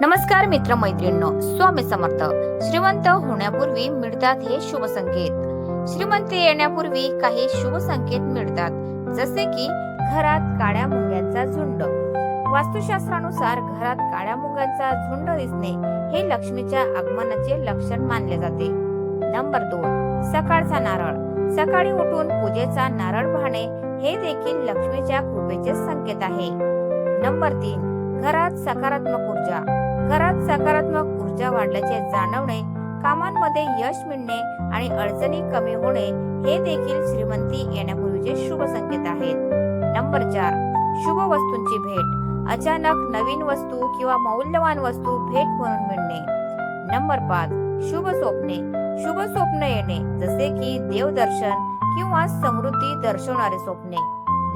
नमस्कार मित्र मैत्रिणींनो, स्वामी समर्थ. श्रीमंत होण्यापूर्वी मिळतात हे शुभ संकेत. श्रीमंती येण्यापूर्वी काही शुभ संकेत मिळतात, जसे की घरात काळ्या मुंग्यांचा झुंड. वास्तुशास्त्रानुसार घरात काळ्या मुंग्यांचा झुंड दिसणे हे लक्ष्मीच्या आगमनाचे लक्षण मानले जाते. नंबर 2, सकाळचा नारळ. सकाळी उठून पूजेचा नारळ पाहणे हे देखील लक्ष्मीच्या कृपेचे संकेत आहे. नंबर 3, घरात सकारात्मक ऊर्जा. घरात सकारात्मक ऊर्जा वाढल्याचे जाणवणे, कामांमध्ये यश मिळणे आणि अडचणी कमी होणे हे देखील श्रीमंती येण्यापूर्वीचे शुभ संकेत आहेत. नंबर 4, शुभ वस्तूंची भेट. अचानक नवीन वस्तू किंवा मौल्यवान वस्तू भेट म्हणून मिळणे. नंबर 5, शुभ स्वप्ने. शुभ स्वप्न येणे, जसे की देवदर्शन किंवा समृद्धी दर्शवणारे स्वप्ने.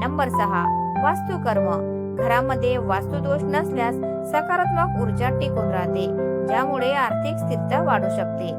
नंबर 6, वास्तुकर्म. घरामध्ये वास्तुदोष नसल्यास सकारात्मक ऊर्जा टिकून राहते, ज्यामुळे आर्थिक स्थिरता वाढू शकते.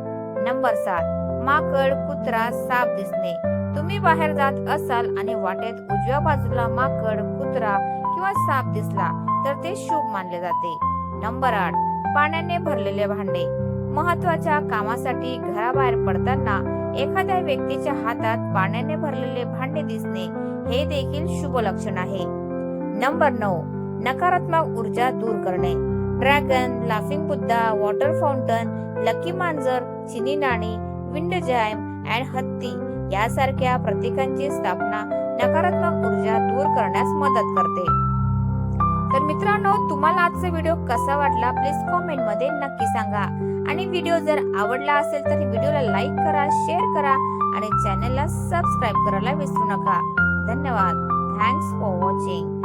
नंबर 7, माकड, कुत्रा, साप दिसणे. तुम्ही बाहेर जात असाल आणि वाटेत उजव्या बाजूला माकड, कुत्रा किंवा साप दिसला तर ते शुभ मानले जाते. नंबर 8, पाण्याने भरलेले भांडे. महत्वाच्या कामासाठी घराबाहेर पडताना एखाद्या व्यक्तीच्या हातात पाण्याने भरलेले भांडे दिसणे हे देखील शुभ लक्षण आहे. नंबर 9, नकारात्मक ऊर्जा दूर करणे. Dragon, laughing Buddha, water fountain, lucky मांजर, चिनी नाणी, विंड जाईम अँड हत्ती यासारख्या प्रतीकांची स्थापना नकारात्मक ऊर्जा दूर करण्यास मदत करते. तर मित्रांनो, तुम्हाला आजचा व्हिडिओ कसा वाटला प्लीज कॉमेंट मध्ये नक्की सांगा. आणि व्हिडिओ जर आवडला असेल तर व्हिडिओला लाईक करा, शेअर करा आणि चॅनलला सबस्क्राईब करायला विसरू नका. धन्यवाद. Thanks for watching.